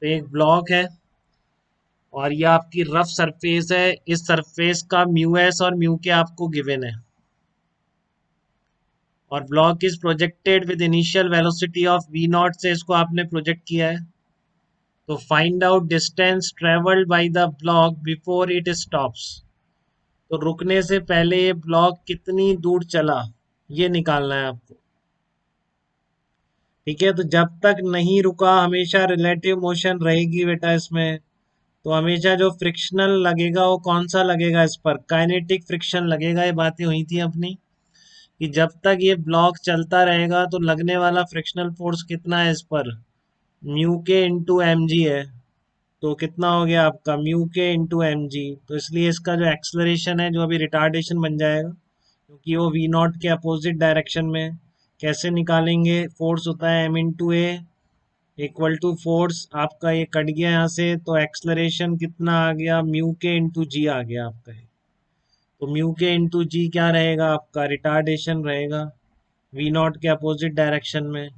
तो एक ब्लॉक है और ये आपकी रफ सरफेस है। इस सरफेस का म्यू एस और म्यू के आपको गिवन है, और block is projected with initial velocity of v naught से इसको आपने प्रोजेक्ट किया है। तो find out distance travelled by the block before it stops. तो रुकने से पहले ये ब्लॉक कितनी दूर चला, ये निकालना है आपको। ठीक है, तो जब तक नहीं रुका हमेशा रिलेटिव मोशन रहेगी बेटा इसमें। तो हमेशा जो फ्रिक्शनल लगेगा वो कौन सा लगेगा, इस पर काइनेटिक फ्रिक्शन लगेगा। ये बातें हुई थी अपनी कि जब तक ये ब्लॉक चलता रहेगा तो लगने वाला फ्रिक्शनल फोर्स कितना है इस पर, म्यू के इंटू एम जी है। तो कितना हो गया आपका म्यू के इंटू एम जी। तो इसलिए इसका जो एक्सलरेशन है जो अभी रिटार्डेशन बन जाएगा, क्योंकि वो वी नॉट के अपोजिट डायरेक्शन में है। कैसे निकालेंगे, फोर्स होता है m into a equal to force आपका, ये कट गया यहाँ से, तो एक्सलरेशन कितना आ गया, म्यू के इंटू जी आ गया आपका। तो म्यू के इंटू जी क्या रहेगा आपका, रिटार्डेशन रहेगा वी नॉट के अपोजिट डायरेक्शन में।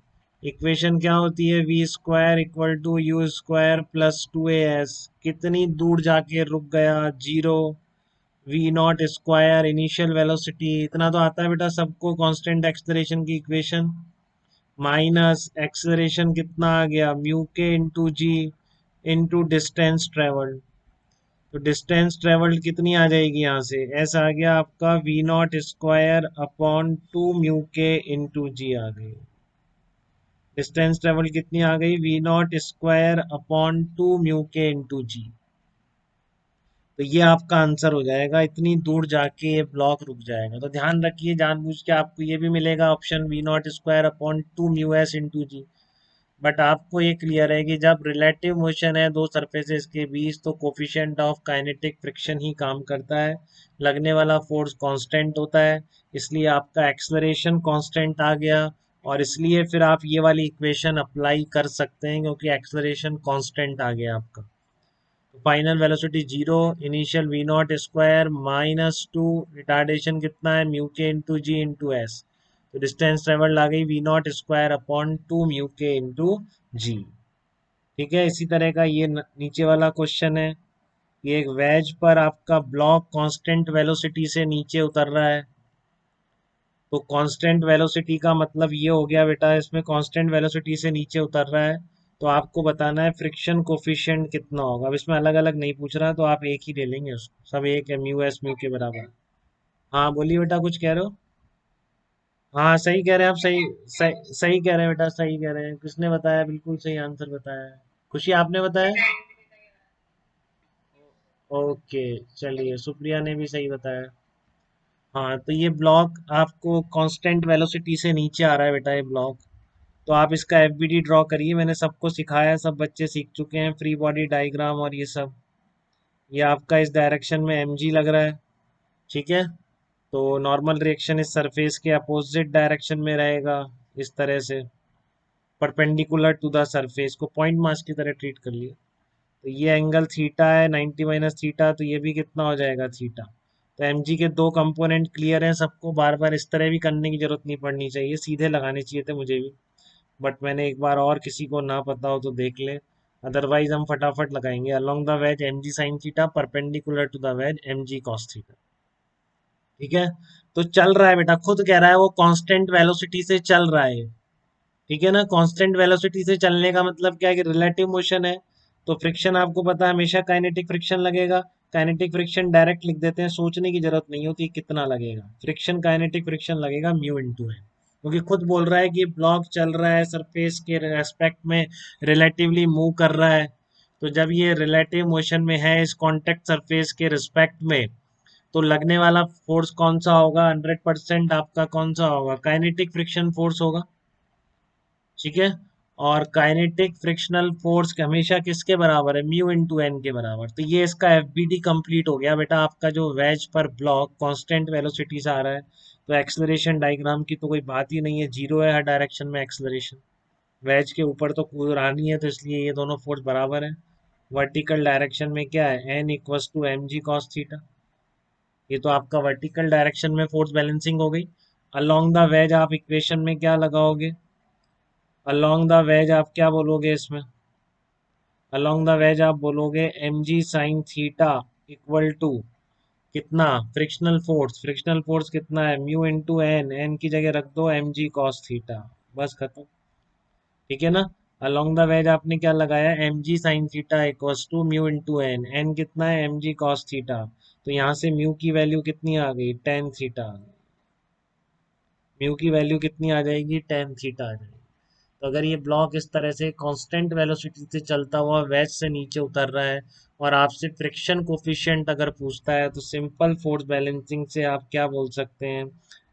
इक्वेशन क्या होती है, v square equal to u square plus two a s. कितनी दूर जाके रुक गया, zero. V naught square initial velocity, इतना तो आता है बेटा सबको, कांस्टेंट एक्सलरेशन की इक्वेशन, माइनस एक्सलरेशन कितना आ गया, म्यू के into g into distance travelled. तो डिस्टेंस ट्रेवल्ड कितनी आ जाएगी यहाँ से, एस आ गया आपका we naught square upon two mu के इंटू जी आ गई। डिस्टेंस ट्रेवल कितनी आ गई, v naught square upon two mu के इंटू जी। तो ये आपका आंसर हो जाएगा, इतनी दूर जाके ये ब्लॉक रुक जाएगा। तो ध्यान रखिए, जानबूझ के आपको ये भी मिलेगा option v naught square upon two mu s into g. But आपको ये क्लियर है कि जब रिलेटिव मोशन है दो सरफेसेस के बीच, तो कोफिशिएंट ऑफ काइनेटिक फ्रिक्शन ही काम करता है, लगने वाला फोर्स कांस्टेंट होता है। इसलिए आपका एक्सलरेशन कांस्टेंट आ गया, और इसलिए फिर आप ये वाली इक्वेशन अप्लाई कर सकते हैं क्योंकि एक्सलरेशन कांस्टेंट आ गया आपका। तो final velocity zero, initial v naught square minus two, retardation कितना है म्यू के इंटू जी इंटू एस। तो डिस्टेंस ट्रेवल्ड आ गई v naught square upon two mu के इंटू जी। ठीक है, इसी तरह का ये नीचे वाला क्वेश्चन है। ये एक वेज पर आपका ब्लॉक कांस्टेंट वेलोसिटी से नीचे उतर रहा है। तो कांस्टेंट वेलोसिटी का मतलब ये हो गया बेटा, इसमें कांस्टेंट वेलोसिटी से नीचे उतर रहा है, तो आपको बताना है फ्रिक्शन कोफिशिएंट कितना होगा। अब इसमें अलग अलग नहीं पूछ रहा, तो आप एक ही ले लेंगे उसको, सब एक है, म्यू एस म्यू के बराबर। हाँ बोलिए बेटा, कुछ कह रहे हो। हाँ सही कह रहे हैं आप, सही कह रहे हैं बेटा, सही कह रहे हैं। किसने बताया, बिल्कुल सही आंसर बताया है, खुशी आपने बताया। ओके, चलिए सुप्रिया ने भी सही बताया। हाँ, तो ये ब्लॉक आपको कांस्टेंट वेलोसिटी से नीचे आ रहा है बेटा, ये ब्लॉक। तो आप इसका एफबीडी ड्रॉ करिए, मैंने सबको सिखाया है, सब बच्चे सीख चुके हैं फ्री बॉडी डायग्राम और ये सब। ये आपका इस डायरेक्शन में एमजी लग रहा है, ठीक है। तो नॉर्मल रिएक्शन इस सरफेस के अपोजिट डायरेक्शन में रहेगा, इस तरह से परपेंडिकुलर टू द सरफेस, को पॉइंट मास की तरह ट्रीट कर लिए। तो ये एंगल थीटा है 90 माइनस थीटा, तो ये भी कितना हो जाएगा, थीटा। तो एमजी के दो कंपोनेंट क्लियर हैं सबको, बार बार इस तरह भी करने की जरूरत नहीं पड़नी चाहिए, सीधे लगाने चाहिए थे मुझे भी। बट मैंने एक बार और किसी को ना पता हो तो देख ले, अदरवाइज हम फटाफट लगाएंगे। Along the wedge m g sine theta perpendicular to the wedge m g cos theta. ठीक है, तो चल रहा है बेटा, खुद कह रहा है वो कांस्टेंट वेलोसिटी से चल रहा है। ठीक है ना, कांस्टेंट वेलोसिटी से चलने का मतलब क्या है कि रिलेटिव मोशन है। तो फ्रिक्शन आपको पता है हमेशा काइनेटिक फ्रिक्शन लगेगा। काइनेटिक फ्रिक्शन डायरेक्ट लिख देते हैं, सोचने की जरूरत नहीं होती कितना लगेगा फ्रिक्शन, काइनेटिक फ्रिक्शन लगेगा म्यू इंटू है, क्योंकि खुद बोल रहा है कि ब्लॉक चल रहा है सरफेस के रेस्पेक्ट में, रिलेटिवली मूव कर रहा है। तो जब ये रिलेटिव मोशन में है इस कॉन्टेक्ट सरफेस के रिस्पेक्ट में, तो लगने वाला फोर्स कौन सा होगा, 100% आपका कौन सा होगा, काइनेटिक फ्रिक्शन फोर्स होगा। ठीक है, और काइनेटिक फ्रिक्शनल फोर्स हमेशा किसके बराबर है, म्यू इंटू एन के बराबर। तो ये इसका एफबीडी कंप्लीट हो गया बेटा, आपका जो वेज पर ब्लॉक कांस्टेंट वेलोसिटी से आ रहा है। तो एक्सलरेशन डायग्राम की तो कोई बात ही नहीं है, जीरो है हर डायरेक्शन में एक्सलरेशन। वेज के ऊपर तो कूद रहा नहीं है, तो इसलिए ये दोनों फोर्स बराबर है। वर्टिकल डायरेक्शन में क्या है, N equals to m g cos theta. ये तो आपका वर्टिकल डायरेक्शन में फोर्स बैलेंसिंग हो गई। अलोंग द वेज आप इक्वेशन में क्या लगाओगे, अलोंग द वेज आप क्या बोलोगे इसमें, अलोंग द वेज आप बोलोगे m g sine theta equal to कितना, फ्रिक्शनल फोर्स कितना है, म्यू इंटू एन, एन की जगह रख दो एम जी कॉस थीटा, बस खत्म। ठीक है ना। अलोंग द वेज आपने क्या लगाया, m g sine theta equals to mu into N, N कितना है एम जी कॉस थीटा, तो यहाँ से म्यू की वैल्यू कितनी आ गई, टेन थीटा। म्यू की वैल्यू कितनी आ जाएगी, टेन थीटा आ जाएगी। तो अगर ये ब्लॉक इस तरह से कांस्टेंट वेलोसिटी से चलता हुआ वेज से नीचे उतर रहा है और आपसे फ्रिक्शन कोफिशिएंट अगर पूछता है, तो सिंपल फोर्स बैलेंसिंग से आप क्या बोल सकते हैं,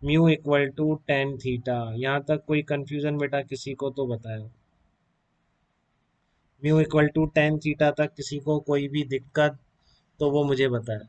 mu equal to tan theta. यहाँ तक कोई कंफ्यूजन बेटा किसी को तो बताओ। Mu equal to tan theta तक किसी को कोई भी दिक्कत, तो वो मुझे बताए।